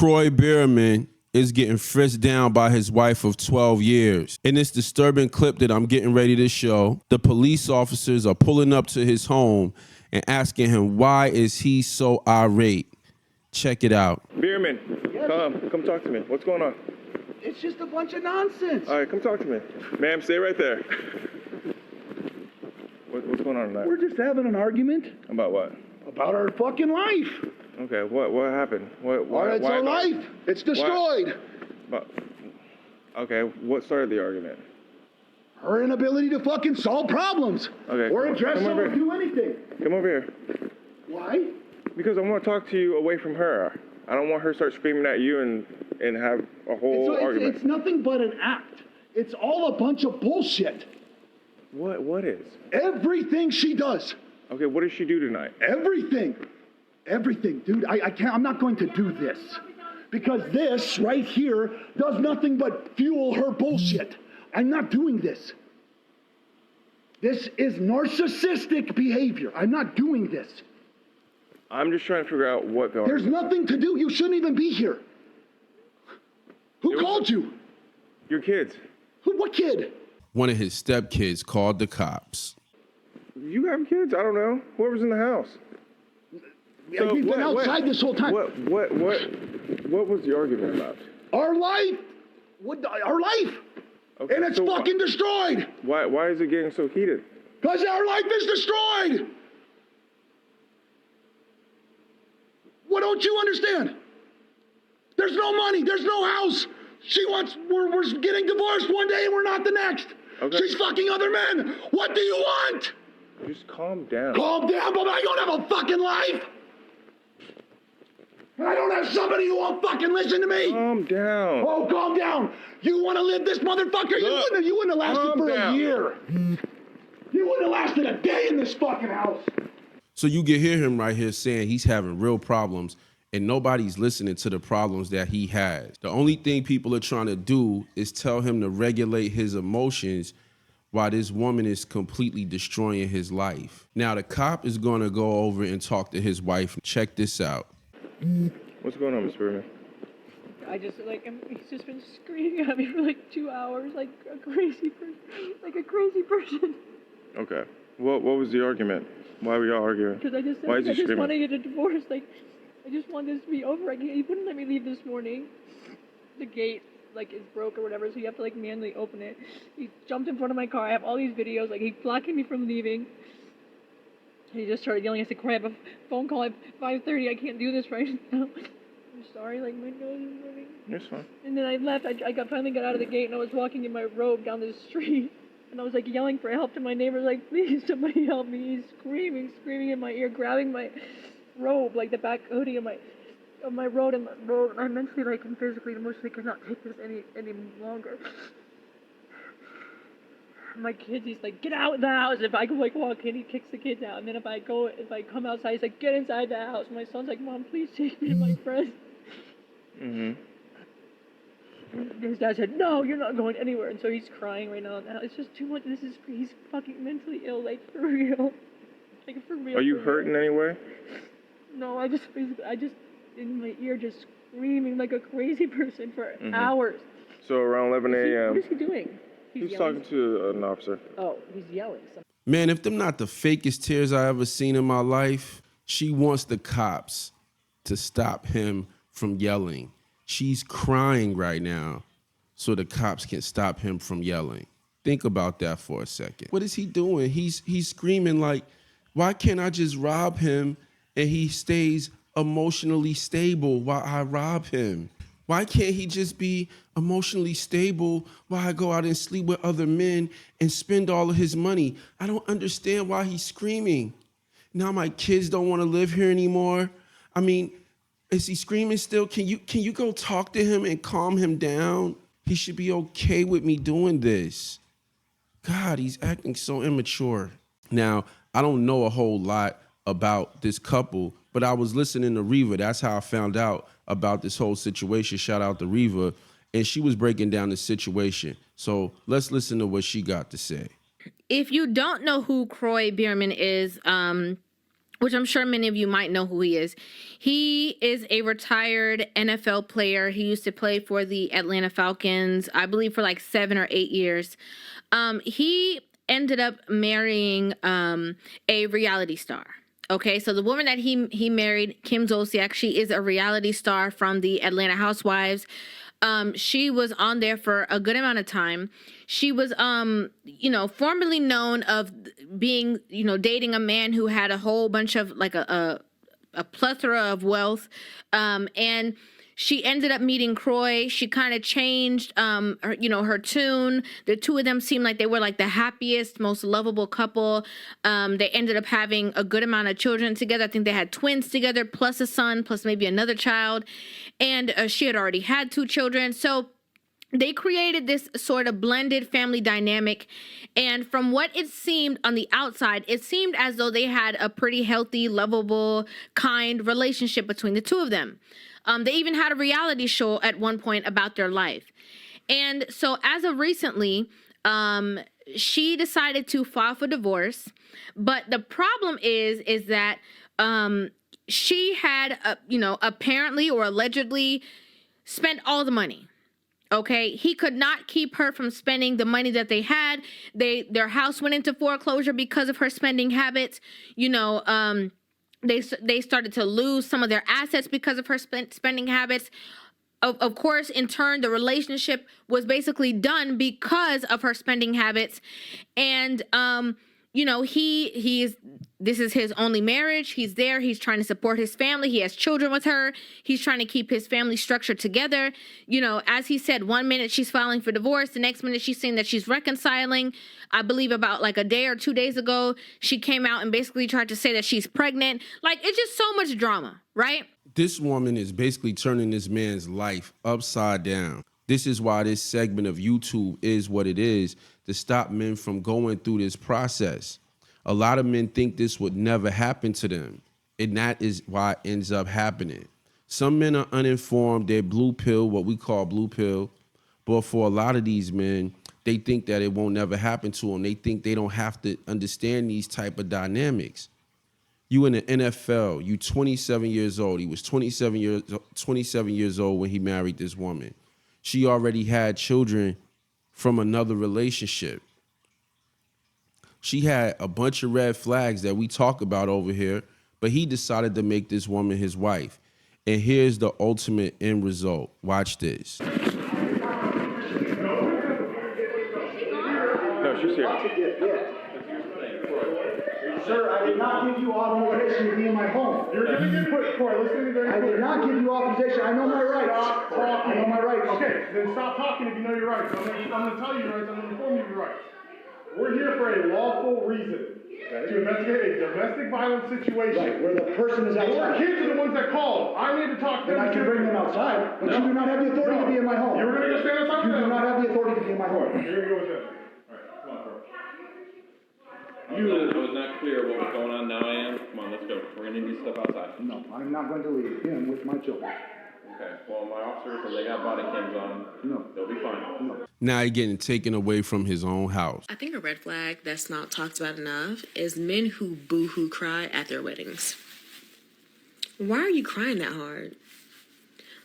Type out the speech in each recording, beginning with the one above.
Kroy Biermann is getting frisked down by his wife of 12 years. In this disturbing clip that I'm getting ready to show, the police officers are pulling up to his home and asking him why is he so irate. Check it out. Biermann, yes. come talk to me. What's going on? It's just a bunch of nonsense. All right, come talk to me. Ma'am, stay right there. What's going on tonight? We're just having an argument. About what? About our fucking life. Okay, what happened? It's our life. It's destroyed. Okay, what started the argument? Her inability to fucking solve problems. Okay. Or address them or do anything. Come over here. Why? Because I want to talk to you away from her. I don't want her to start screaming at you and have a whole argument. It's nothing but an act. It's all a bunch of bullshit. What is? Everything she does. Okay, what does she do tonight? Everything. Everything, dude. I can't. I'm not going to do this. Because this right here does nothing but fuel her bullshit. I'm not doing this. This is narcissistic behavior. I'm not doing this. I'm just trying to figure out what the There's nothing to do. You shouldn't even be here. Who called you? Your kids. What kid? One of his stepkids called the cops. You have kids? I don't know. Whoever's in the house. Yeah, we've been outside this whole time. What was the argument about? Our life. Our life. Okay, and it's fucking destroyed. Why is it getting so heated? Because our life is destroyed. What don't you understand? There's no money. There's no house. We're getting divorced one day and we're not the next. Okay. She's fucking other men. What do you want? Just calm down. Calm down, but I don't have a fucking life. I don't have somebody who won't fucking listen to me. Calm down. Oh, calm down. You want to live this motherfucker? Look, you wouldn't have lasted for down. a year. You wouldn't have lasted a day in this fucking house. So you can hear him right here saying he's having real problems and nobody's listening to the problems that he has. The only thing people are trying to do is tell him to regulate his emotions while this woman is completely destroying his life. Now the cop is gonna go over and talk to his wife. Check this out. What's going on, Miss Biermann? He's just been screaming at me for like 2 hours, like a crazy person. Okay. What was the argument? Why were y'all arguing? Because I just want to get a divorce. Like, I just want this to be over. He wouldn't let me leave this morning. The gate, is broke or whatever, so you have to, manually open it. He jumped in front of my car. I have all these videos. He's blocking me from leaving. And he just started yelling. I said, Kroy, I have a phone call at 5:30. I can't do this right now. I'm sorry, my nose is running. It's fine. And then I left. I finally got out of the gate, and I was walking in my robe down the street. And I was, yelling for help to my neighbors, please, somebody help me. He's screaming in my ear, grabbing my robe, the back hoodie of my robe, and I mentally, and physically, emotionally could not take this any longer. My kids, he's get out of the house. If I go, walk in, he kicks the kids out. And then if I come outside, he's get inside the house. My son's Mom, please take me to my friend. Mm-hmm. His dad said, no, you're not going anywhere. And so he's crying right now. It's just too much. He's fucking mentally ill, for real. For real. Are you hurt in any way? No, I just, in my ear, just screaming like a crazy person for hours. So around 11 a.m. What is he doing? He's talking to an officer. Oh, he's yelling. Man, if them not the fakest tears I ever seen in my life, she wants the cops to stop him from yelling. She's crying right now so the cops can stop him from yelling. Think about that for a second. What is he doing? He's screaming why can't I just rob him and he stays emotionally stable while I rob him? Why can't he just be emotionally stable while I go out and sleep with other men and spend all of his money? I don't understand why he's screaming. Now my kids don't want to live here anymore. I mean, is he screaming still? Can you go talk to him and calm him down? He should be okay with me doing this. God, he's acting so immature. Now, I don't know a whole lot about this couple, but I was listening to Reva. That's how I found out about this whole situation. Shout out to Reva. And she was breaking down the situation. So let's listen to what she got to say. If you don't know who Kroy Biermann is, which I'm sure many of you might know who he is. He is a retired NFL player. He used to play for the Atlanta Falcons, I believe for like 7 or 8 years. He ended up marrying a reality star. Okay, so the woman that he married, Kim Zolciak, she is a reality star from the Atlanta Housewives. She was on there for a good amount of time. She was, formerly known of being, dating a man who had a whole bunch of like a plethora of wealth. And she ended up meeting Kroy. She kind of changed, her tune. The two of them seemed like they were like the happiest, most lovable couple. They ended up having a good amount of children together. I think they had twins together, plus a son, plus maybe another child. And she had already had 2 children. So they created this sort of blended family dynamic. And from what it seemed on the outside, it seemed as though they had a pretty healthy, lovable, kind relationship between the two of them. They even had a reality show at one point about their life. And so as of recently, she decided to file for divorce. But the problem is that she had, apparently or allegedly spent all the money. Okay, he could not keep her from spending the money that they had. Their house went into foreclosure because of her spending habits. They started to lose some of their assets because of her spending habits. Of course, in turn, the relationship was basically done because of her spending habits. And this is his only marriage. He's there. He's trying to support his family. He has children with her. He's trying to keep his family structure together. As he said, 1 minute she's filing for divorce. The next minute she's saying that she's reconciling. I believe about like a day or 2 days ago, she came out and basically tried to say that she's pregnant. Like, it's just so much drama, right? This woman is basically turning this man's life upside down. This is why this segment of YouTube is what it is, to stop men from going through this process. A lot of men think this would never happen to them, and that is why it ends up happening. Some men are uninformed, they're blue pill, what we call blue pill, but for a lot of these men, they think that it won't never happen to them. They think they don't have to understand these type of dynamics. You in the NFL, you 27 years old. He was 27 years old when he married this woman. She already had children from another relationship. She had a bunch of red flags that we talk about over here, but he decided to make this woman his wife. And here's the ultimate end result. Watch this. No, she's here. Sir, I did not give you authorization to be in my home. You're going to get put, Kroy, listen to me very I did not give you authorization. I know my rights. Stop talking. I know my rights. Okay, then stop talking if you know your rights. I'm going to tell you your rights. I'm going to inform you of your rights. We're here for a lawful reason. Okay. To investigate a domestic violence situation. Right, where the person is outside. Your kids are the ones that called. I need to talk to them. Then I can bring them outside, but you do not have the authority to be in my home. You were going to go stand outside with them? You do not have the authority to be in my home. You're going to go with them. All right, come on, Kroy. I was not clear what was going on. Now I am. Come on, let's go. We're going to do stuff outside. No, I'm not going to leave him with my children. Okay. Well, my officers, if they got body cams on, No. they'll be fine. No. Now he's getting taken away from his own house. I think a red flag that's not talked about enough is men who boo-hoo cry at their weddings. Why are you crying that hard?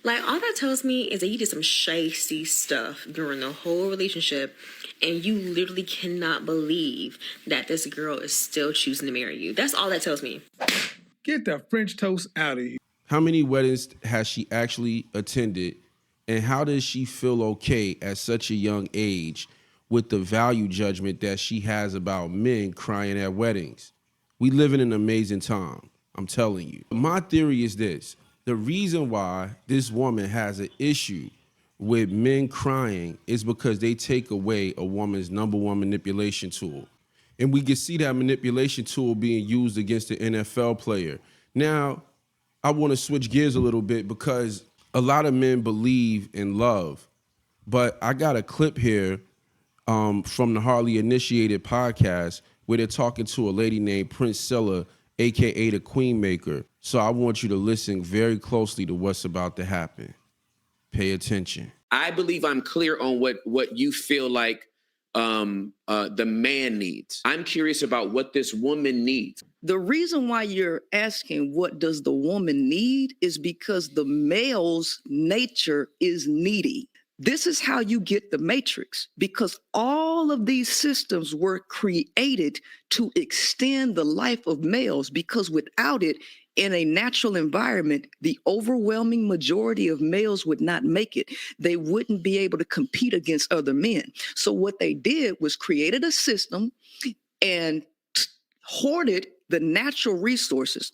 Like, all that tells me is that you did some shady stuff during the whole relationship, and you literally cannot believe that this girl is still choosing to marry you. That's all that tells me. Get the French toast out of here. How many weddings has she actually attended? And how does she feel okay at such a young age with the value judgment that she has about men crying at weddings? We live in an amazing time, I'm telling you. My theory is this. The reason why this woman has an issue with men crying is because they take away a woman's #1 manipulation tool. And we can see that manipulation tool being used against the NFL player. Now, I want to switch gears a little bit because a lot of men believe in love. But I got a clip here from the Hardly Initiated podcast where they're talking to a lady named Priscilla, a.k.a. the Queen Maker. So I want you to listen very closely to what's about to happen. Pay attention. I believe I'm clear on what you feel like the man needs. I'm curious about what this woman needs. The reason why you're asking what does the woman need is because the male's nature is needy. This is how you get the matrix, because all of these systems were created to extend the life of males, because without it, in a natural environment, the overwhelming majority of males would not make it. They wouldn't be able to compete against other men. So what they did was created a system and hoarded the natural resources,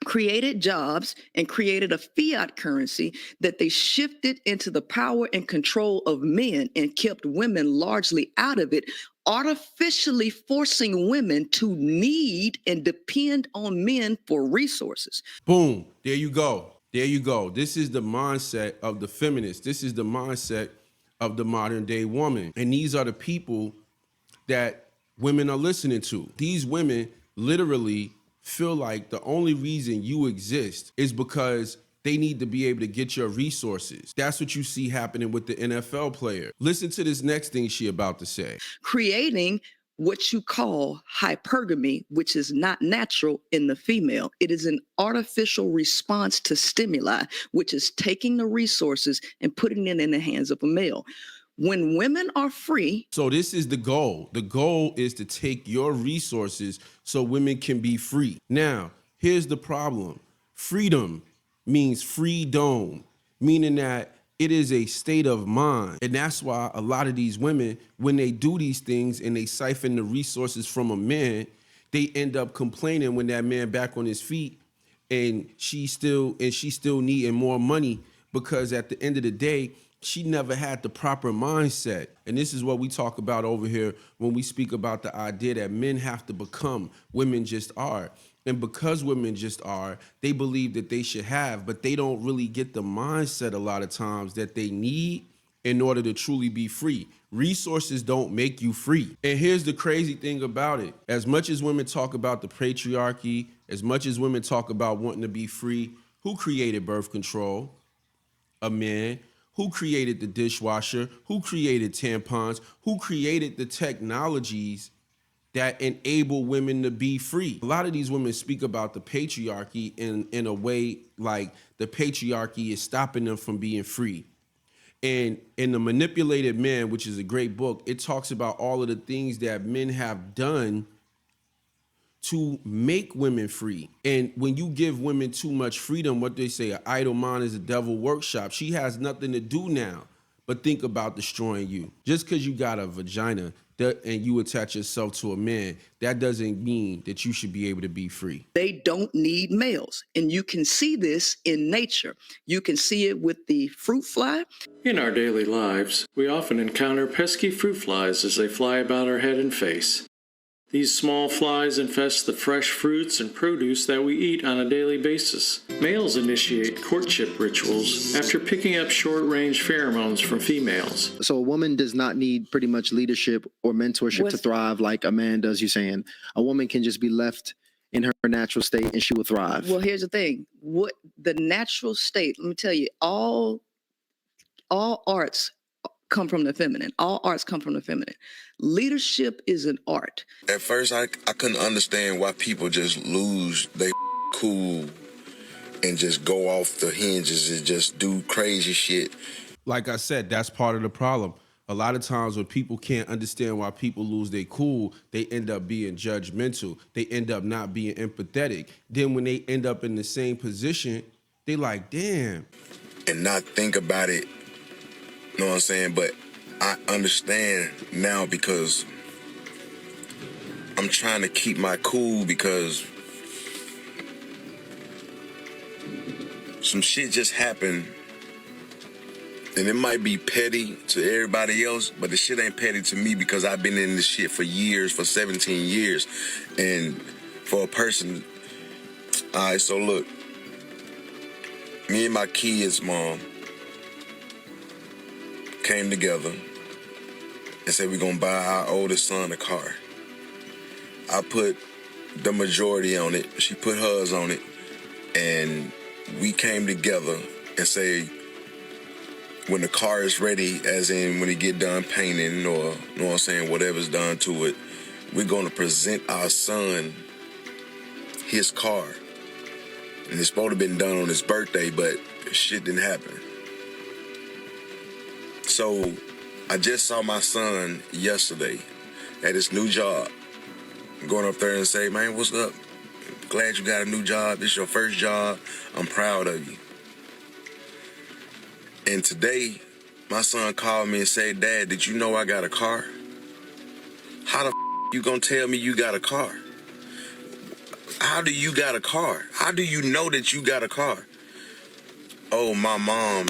created jobs, and created a fiat currency that they shifted into the power and control of men and kept women largely out of it, artificially forcing women to need and depend on men for resources. Boom. There you go. There you go. This is the mindset of the feminist. This is the mindset of the modern day woman. And these are the people that women are listening to. These women literally feel like the only reason you exist is because they need to be able to get your resources. That's what you see happening with the NFL player. Listen to this next thing she about to say. Creating what you call hypergamy, which is not natural in the female. It is an artificial response to stimuli, which is taking the resources and putting it in the hands of a male. When women are free. So this is the goal. The goal is to take your resources so women can be free. Now, here's the problem. Freedom means freedom, meaning that it is a state of mind. And that's why a lot of these women, when they do these things and they siphon the resources from a man, they end up complaining when that man back on his feet and she's still needing more money, because at the end of the day, she never had the proper mindset. And this is what we talk about over here when we speak about the idea that men have to become, women just are. And because women just are, they believe that they should have, but they don't really get the mindset a lot of times that they need in order to truly be free. Resources don't make you free. And here's the crazy thing about it. As much as women talk about the patriarchy, as much as women talk about wanting to be free, who created birth control? A man. Who created the dishwasher? Who created tampons? Who created the technologies that enable women to be free? A lot of these women speak about the patriarchy in a way like the patriarchy is stopping them from being free. And in The Manipulated Man, which is a great book, it talks about all of the things that men have done to make women free. And when you give women too much freedom, what they say, an idle mind is a devil workshop. She has nothing to do now but think about destroying you. Just because you got a vagina and you attach yourself to a man, that doesn't mean that you should be able to be free. They don't need males. And you can see this in nature. You can see it with the fruit fly. In our daily lives, we often encounter pesky fruit flies as they fly about our head and face. These small flies infest the fresh fruits and produce that we eat on a daily basis. Males initiate courtship rituals after picking up short-range pheromones from females. So a woman does not need pretty much leadership or mentorship to thrive like a man does, you're saying. A woman can just be left in her natural state and she will thrive. Well, here's the thing. What the natural state, let me tell you, all arts come from the feminine. All arts come from the feminine. Leadership is an art. At first, I couldn't understand why people just lose their cool and just go off the hinges and just do crazy shit. Like I said, that's part of the problem. A lot of times when people can't understand why people lose their cool, they end up being judgmental. They end up not being empathetic. Then when they end up in the same position, they like, damn. And not think about it. You know what I'm saying? But I understand now because I'm trying to keep my cool because some shit just happened. And it might be petty to everybody else, but the shit ain't petty to me because I've been in this shit for years, for 17 years. And for a person, all right, so look, me and my kids' mom came together and said we're gonna buy our oldest son a car. I put the majority on it, she put hers on it, and we came together and say, when the car is ready, as in when it get done painting or, you know what I'm saying, whatever's done to it, we're going to present our son his car. And it's supposed to have been done on his birthday, but shit didn't happen. So I just saw my son yesterday at his new job. Going up there and say, man, what's up? Glad you got a new job. This is your first job. I'm proud of you. And today, my son called me and said, Dad, did you know I got a car? How the you gonna tell me you got a car? How do you got a car? How do you know that you got a car? Oh, my mom,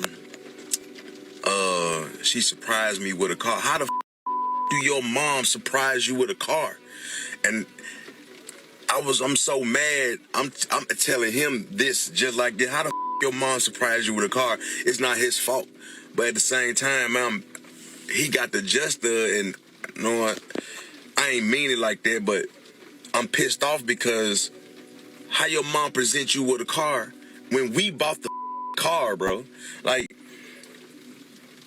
she surprised me with a car. How the do your mom surprise you with a car? And I'm so mad. I'm telling him this just like this. How the your mom surprised you with a car? It's not his fault. But at the same time, he got the juster, and you know what? I ain't mean it like that, but I'm pissed off because how your mom present you with a car when we bought the car, bro? Like,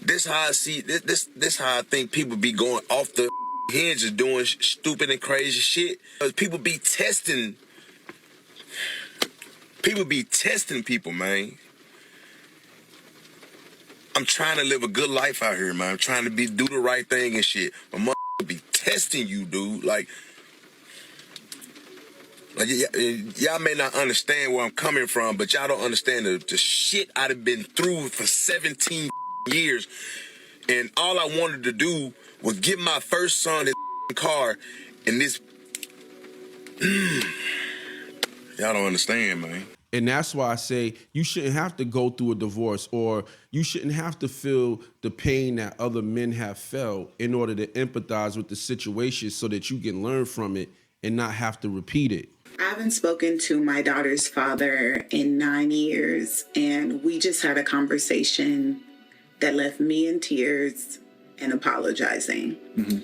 this how I see this how I think people be going off the hinges doing stupid and crazy shit. People be testing people, man. I'm trying to live a good life out here, man. I'm trying to do the right thing and shit. But motherfucker be testing you, dude. Like y'all may not understand where I'm coming from, but y'all don't understand the shit I'd have been through for 17 years. And all I wanted to do was give my first son his car, and this... Y'all don't understand, man. And that's why I say you shouldn't have to go through a divorce, or you shouldn't have to feel the pain that other men have felt in order to empathize with the situation so that you can learn from it and not have to repeat it. I haven't spoken to my daughter's father in 9 years, and we just had a conversation that left me in tears and apologizing. Mm-hmm.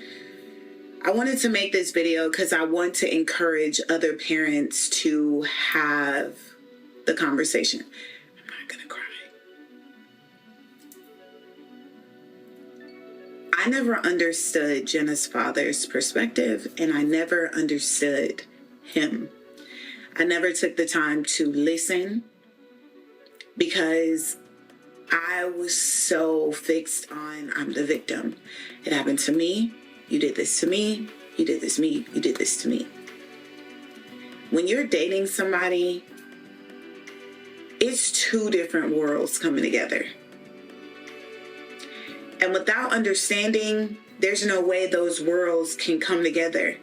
I wanted to make this video because I want to encourage other parents to have the conversation. I'm not gonna cry. I never understood Jenna's father's perspective, and I never understood him. I never took the time to listen because I was so fixed on I'm the victim. It happened to me. You did this to me. You did this to me. You did this to me. When you're dating somebody, it's two different worlds coming together. And without understanding, there's no way those worlds can come together.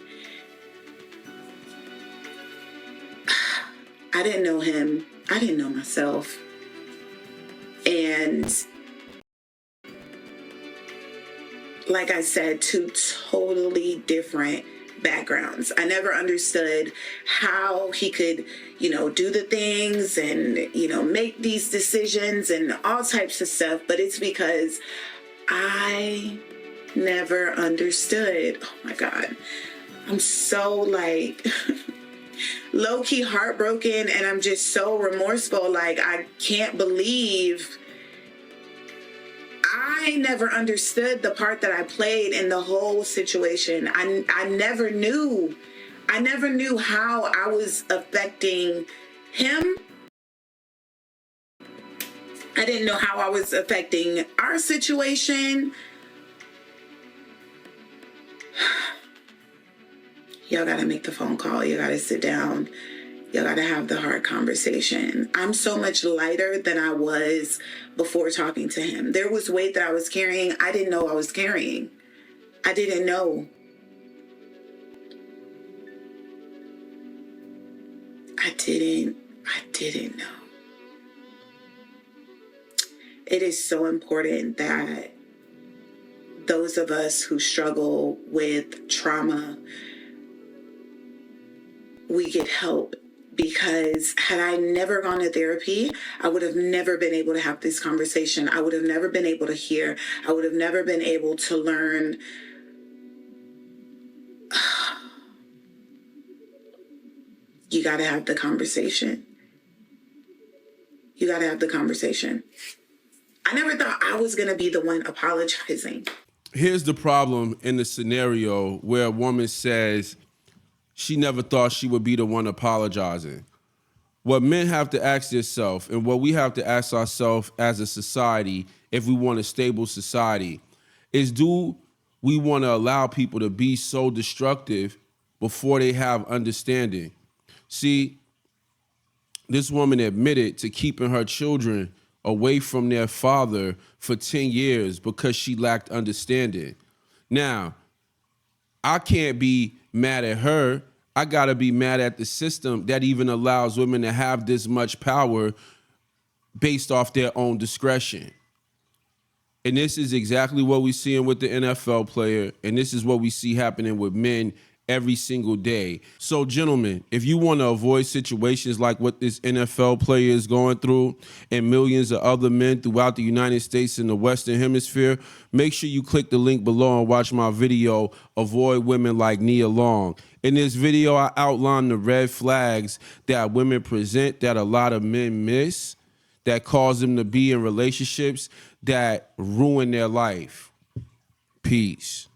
I didn't know him. I didn't know myself. And like I said, two totally different backgrounds. I never understood how he could, do the things and, make these decisions and all types of stuff. But it's because I never understood. Oh my God. I'm so low-key heartbroken, and I'm just so remorseful. Like, I can't believe I never understood the part that I played in the whole situation. I never knew how I was affecting him. I didn't know how I was affecting our situation. Y'all gotta make the phone call. You gotta sit down. You gotta have the hard conversation. I'm so much lighter than I was before talking to him. There was weight that I was carrying. I didn't know I was carrying. I didn't know. I didn't know. It is so important that those of us who struggle with trauma, we get help. Because had I never gone to therapy, I would have never been able to have this conversation. I would have never been able to hear. I would have never been able to learn. You got to have the conversation. You got to have the conversation. I never thought I was going to be the one apologizing. Here's the problem in the scenario where a woman says she never thought she would be the one apologizing. What men have to ask themselves, and what we have to ask ourselves as a society, if we want a stable society, is do we want to allow people to be so destructive before they have understanding? See, this woman admitted to keeping her children away from their father for 10 years because she lacked understanding. Now, I can't be mad at her. I gotta be mad at the system that even allows women to have this much power based off their own discretion. And this is exactly what we're seeing with the NFL player, and this is what we see happening with men every single day. So, gentlemen, if you want to avoid situations like what this NFL player is going through and millions of other men throughout the United States and the Western Hemisphere, make sure you click the link below and watch my video, Avoid Women Like Nia Long. In this video, I outline the red flags that women present that a lot of men miss, that cause them to be in relationships that ruin their life. Peace.